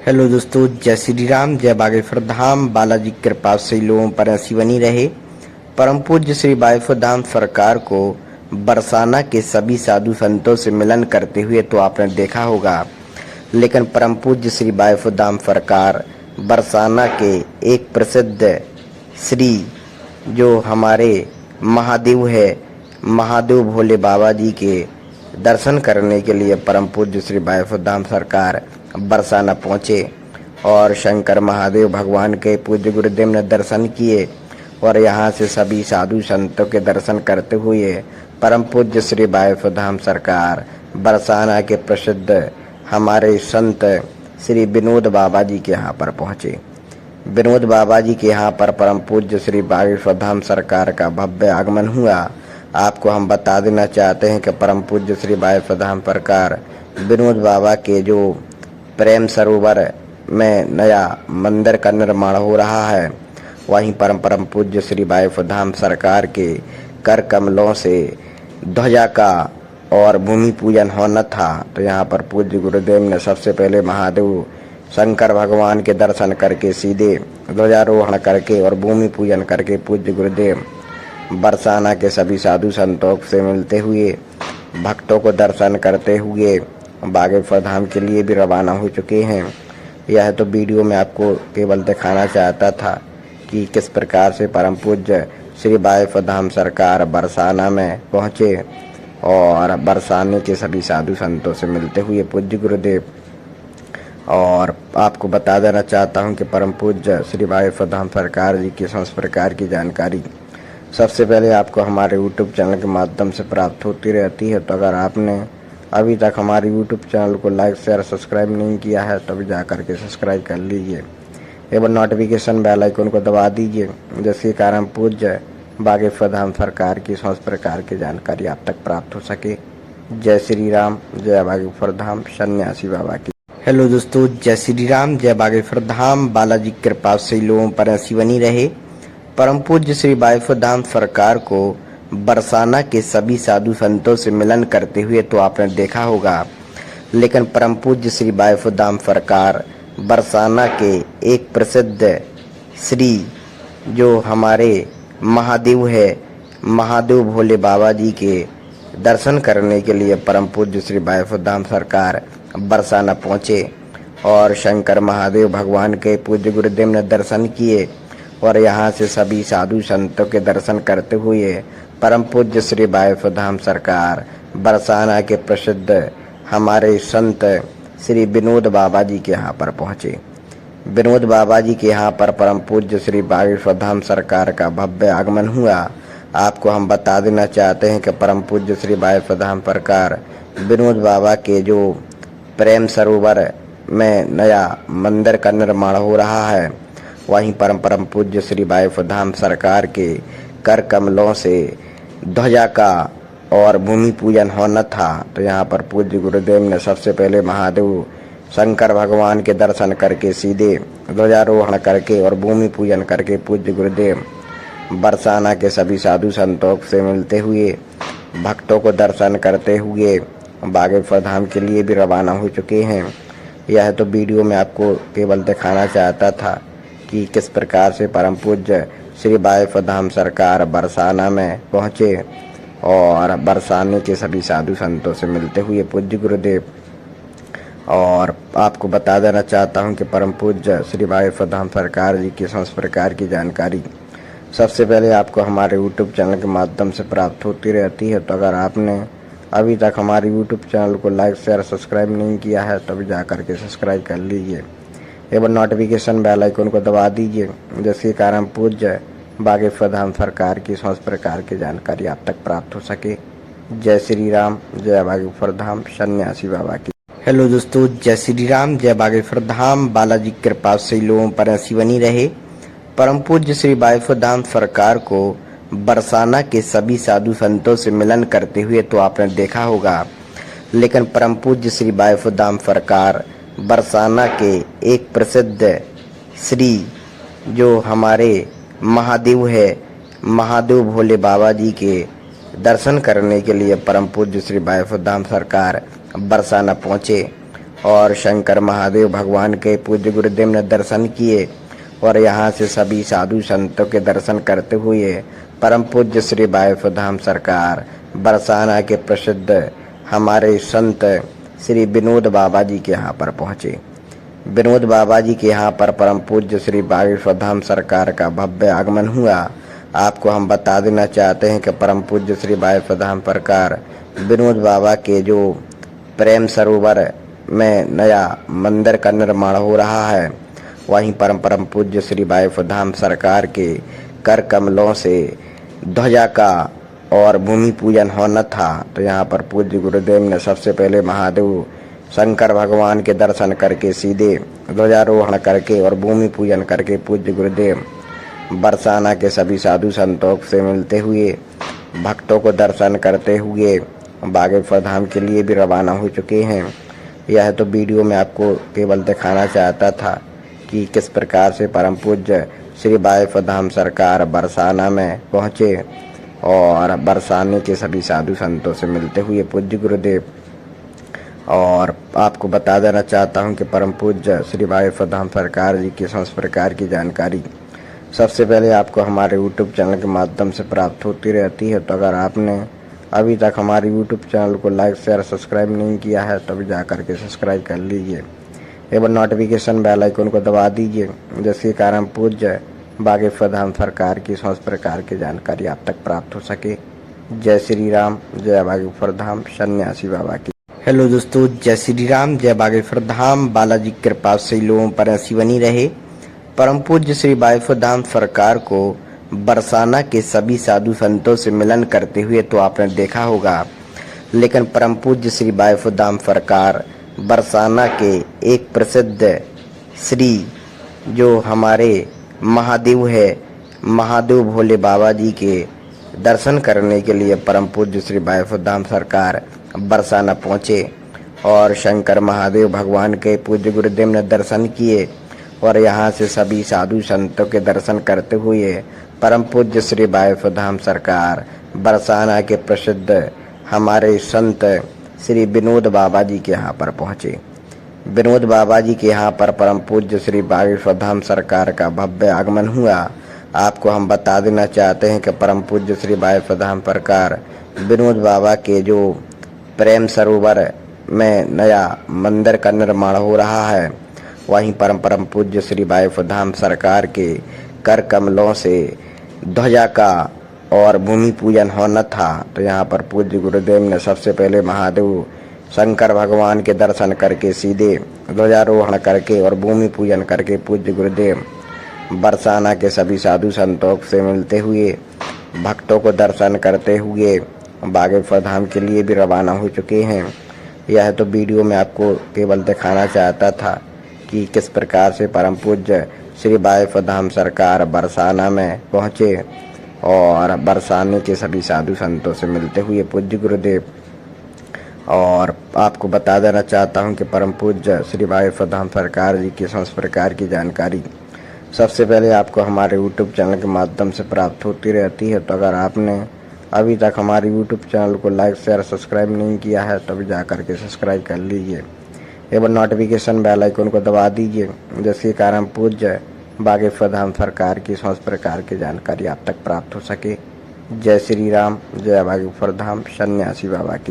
Hello दोस्तों, जय श्री राम, जय बागेश्वर धाम। बालाजी की कृपा से लोगों पर ऐसी बनी रहे। परम पूज्य श्री बागेश्वर धाम सरकार को बरसाना के सभी साधु संतों से मिलन करते हुए तो आपने देखा होगा, लेकिन परम पूज्य श्री बागेश्वर धाम सरकार बरसाना के एक प्रसिद्ध श्री जो हमारे महादेव है, महादेव भोले बाबा जी के दर्शन करने के लिए परम पूज्य श्री बागेश्वर धाम सरकार बरसाना पहुँचे और शंकर महादेव भगवान के पूज्य गुरुदेव ने दर्शन किए और यहाँ से सभी साधु संतों के दर्शन करते हुए परम पूज्य श्री बागेश्वर धाम सरकार बरसाना के प्रसिद्ध हमारे संत श्री विनोद बाबा जी के यहाँ पर पहुँचे। विनोद बाबा जी के यहाँ पर परम पूज्य श्री बागेश्वर धाम सरकार का भव्य आगमन हुआ। आपको हम बता देना चाहते हैं कि परम पूज्य श्री बागेश्वर धाम सरकार विनोद बाबा के जो प्रेम सरोवर में नया मंदिर का निर्माण हो रहा है, वहीं परम पूज्य श्री बागेश्वर धाम सरकार के कर कमलों से ध्वजा का और भूमि पूजन होना था। तो यहाँ पर पूज्य गुरुदेव ने सबसे पहले महादेव शंकर भगवान के दर्शन करके सीधे ध्वजारोहण करके और भूमि पूजन करके पूज्य गुरुदेव बरसाना के सभी साधु संतों से मिलते हुए भक्तों को दर्शन करते हुए बागेश्वर धाम के लिए भी रवाना हो चुके हैं। यह तो वीडियो में आपको केवल दिखाना चाहता था कि किस प्रकार से परम पूज्य श्री बागेश्वर धाम सरकार बरसाना में पहुँचे और बरसाने के सभी साधु संतों से मिलते हुए पूज्य गुरुदेव। और आपको बता देना चाहता हूं कि परम पूज्य श्री बागेश्वर धाम सरकार जी की संस प्रकार की जानकारी सबसे पहले आपको हमारे YouTube चैनल के माध्यम से प्राप्त होती रहती है। तो अगर आपने अभी तक हमारे YouTube चैनल को लाइक शेयर सब्सक्राइब नहीं किया है तो अभी जा करके सब्सक्राइब कर लीजिए एवं नोटिफिकेशन बेल आइकन को दबा दीजिए, जिसके कारण पूज्य बागेश्वर धाम सरकार की संस प्रकार की जानकारी आप तक प्राप्त हो सके। जय श्री राम, जय बागेश्वर धाम सन्यासी बाबा की। हेलो दोस्तों, जय श्री राम, जय बागेश्वर धाम। बालाजी की कृपा से लोगों पर ऐसी बनी रहे। परम पूज्य श्री बागेश्वर धाम सरकार को बरसाना के सभी साधु संतों से मिलन करते हुए तो आपने देखा होगा, लेकिन परम पूज्य श्री बागेश्वर धाम सरकार बरसाना के एक प्रसिद्ध श्री जो हमारे महादेव है, महादेव भोले बाबा जी के दर्शन करने के लिए परम पूज्य श्री बागेश्वर धाम सरकार बरसाना पहुँचे और शंकर महादेव भगवान के पूज्य गुरुदेव ने दर्शन किए और यहाँ से सभी साधु संतों के दर्शन करते हुए परम पूज्य श्री बागेश्वर धाम सरकार बरसाना के प्रसिद्ध हमारे संत श्री विनोद बाबा जी के यहाँ पर पहुँचे। विनोद बाबा जी के यहाँ पर परम पूज्य श्री बागेश्वर धाम सरकार का भव्य आगमन हुआ। आपको हम बता देना चाहते हैं कि परम पूज्य श्री बागेश्वर धाम सरकार विनोद बाबा के जो प्रेम सरोवर में नया मंदिर का निर्माण हो रहा है, वहीं परम पूज्य श्री बागेश्वर धाम सरकार के कर कमलों से ध्वजा का और भूमि पूजन होना था। तो यहाँ पर पूज्य गुरुदेव ने सबसे पहले महादेव शंकर भगवान के दर्शन करके सीधे ध्वजारोहण करके और भूमि पूजन करके पूज्य गुरुदेव बरसाना के सभी साधु संतों से मिलते हुए भक्तों को दर्शन करते हुए बागेश्वर धाम के लिए भी रवाना हो चुके हैं। यह तो वीडियो में आपको केवल दिखाना चाहता था कि किस प्रकार से परम पूज्य श्री बागेश्वर धाम सरकार बरसाना में पहुँचे और बरसाने के सभी साधु संतों से मिलते हुए पूज्य गुरुदेव। और आपको बता देना चाहता हूं कि परम पूज्य श्री बागेश्वर धाम सरकार जी की संस प्रकार की जानकारी सबसे पहले आपको हमारे YouTube चैनल के माध्यम से प्राप्त होती रहती है। तो अगर आपने अभी तक हमारे YouTube चैनल को लाइक शेयर सब्सक्राइब नहीं किया है तो अभी जा करके सब्सक्राइब कर लीजिए एवं नोटिफिकेशन बेल आइकन को दबा दीजिए, जिसके कारण पूज्य बागेश्वर धाम सरकार की संस प्रकार की जानकारी आप तक प्राप्त हो सके। जय श्री राम, जय बागेश्वर धाम सन्यासी बाबा की। हेलो दोस्तों, जय श्री राम, जय बागेश्वर धाम। बालाजी की कृपा से लोगों पर ऐसी बनी रहे। परम पूज्य श्री बागेश्वर धाम सरकार को बरसाना के सभी साधु संतों से मिलन करते हुए तो आपने देखा होगा, लेकिन परम पूज्य श्री बागेश्वर धाम सरकार बरसाना के एक प्रसिद्ध श्री जो हमारे महादेव है, महादेव भोले बाबा जी के दर्शन करने के लिए परम पूज्य श्री बागेश्वर धाम सरकार बरसाना पहुँचे और शंकर महादेव भगवान के पूज्य गुरुदेव ने दर्शन किए और यहाँ से सभी साधु संतों के दर्शन करते हुए परम पूज्य श्री वायुपुर धाम सरकार बरसाना के प्रसिद्ध हमारे संत श्री विनोद बाबा जी के यहाँ पर पहुँचे। विनोद बाबा जी के यहाँ पर परम पूज्य श्री वायुपुर धाम सरकार का भव्य आगमन हुआ। आपको हम बता देना चाहते हैं कि परम पूज्य श्री वायुपुर धाम सरकार विनोद बाबा के जो प्रेम सरोवर में नया मंदिर का निर्माण हो रहा है, वहीं परम पूज्य श्री वायुपुर धाम सरकार के कर कमलों से ध्वजा का और भूमि पूजन होना था। तो यहाँ पर पूज्य गुरुदेव ने सबसे पहले महादेव शंकर भगवान के दर्शन करके सीधे ध्वजारोहण करके और भूमि पूजन करके पूज्य गुरुदेव बरसाना के सभी साधु संतों से मिलते हुए भक्तों को दर्शन करते हुए बागेश्वर धाम के लिए भी रवाना हो चुके हैं। यह तो वीडियो में आपको केवल दिखाना चाहता था कि किस प्रकार से परम पूज्य श्री वायुपुर धाम सरकार बरसाना में पहुँचे और बरसाने के सभी साधु संतों से मिलते हुए पूज्य गुरुदेव। और आपको बता देना चाहता हूं कि परम पूज्य श्री वायुपुर धाम सरकार जी की संस प्रकार की जानकारी सबसे पहले आपको हमारे YouTube चैनल के माध्यम से प्राप्त होती रहती है। तो अगर आपने अभी तक हमारे YouTube चैनल को लाइक शेयर सब्सक्राइब नहीं किया है तो अभी जा करके सब्सक्राइब कर लीजिए एवं नोटिफिकेशन बेल आइकन को दबा दीजिए, जिसके कारण पूज्य बागेश्वर धाम सरकार की संस प्रकार की जानकारी आप तक प्राप्त हो सके। जय श्री राम, जय बागेश्वर धाम सन्यासी बाबा की। हेलो दोस्तों, जय श्री राम, जय बागेश्वर धाम। बालाजी की कृपा से लोगों पर ऐसी बनी रहे। परम पूज्य श्री वायुपुर धाम सरकार को बरसाना के सभी साधु संतों से मिलन करते हुए तो आपने देखा होगा, लेकिन परम पूज्य श्री वायुपुर धाम सरकार बरसाना के एक प्रसिद्ध श्री जो हमारे महादेव है, महादेव भोले बाबा जी के दर्शन करने के लिए परम पूज्य श्री वायुपुर धाम सरकार बरसाना पहुँचे और शंकर महादेव भगवान के पूज्य गुरुदेव ने दर्शन किए और यहाँ से सभी साधु संतों के दर्शन करते हुए परम पूज्य श्री वायुपुर धाम सरकार बरसाना के प्रसिद्ध हमारे संत श्री विनोद बाबा जी के यहाँ पर पहुँचे। विनोद बाबा जी के यहाँ पर परम पूज्य श्री वायुपुर धाम सरकार का भव्य आगमन हुआ। आपको हम बता देना चाहते हैं कि परम पूज्य श्री वायुपुर धाम सरकार विनोद बाबा के जो प्रेम सरोवर में नया मंदिर का निर्माण हो रहा है, वहीं परम पूज्य श्री वायुपुर धाम सरकार के कर कमलों से ध्वजा का और भूमि पूजन होना था। तो यहाँ पर पूज्य गुरुदेव ने सबसे पहले महादेव शंकर भगवान के दर्शन करके सीधे ध्वजारोहण करके और भूमि पूजन करके पूज्य गुरुदेव बरसाना के सभी साधु संतों से मिलते हुए भक्तों को दर्शन करते हुए बागेश्वर धाम के लिए भी रवाना हो चुके हैं। यह तो वीडियो में आपको केवल दिखाना चाहता था कि किस प्रकार से परम पूज्य श्री वायुपुर धाम सरकार बरसाना में पहुँचे और बरसाने के सभी साधु संतों से मिलते हुए पूज्य गुरुदेव। और आपको बता देना चाहता हूं कि परम पूज्य श्री वायुपुर धाम सरकार जी की संस प्रकार की जानकारी सबसे पहले आपको हमारे YouTube चैनल के माध्यम से प्राप्त होती रहती है। तो अगर आपने अभी तक हमारे YouTube चैनल को लाइक शेयर सब्सक्राइब नहीं किया है तो अभी जा करके सब्सक्राइब कर लीजिए एवं नोटिफिकेशन बेल आइकन को दबा दीजिए, जिसके कारण पूज्य बागेश्वर धाम सरकार की संस प्रकार की जानकारी आप तक प्राप्त हो सके। जय श्री राम, जय बागेश्वर धाम सन्यासी बाबा की।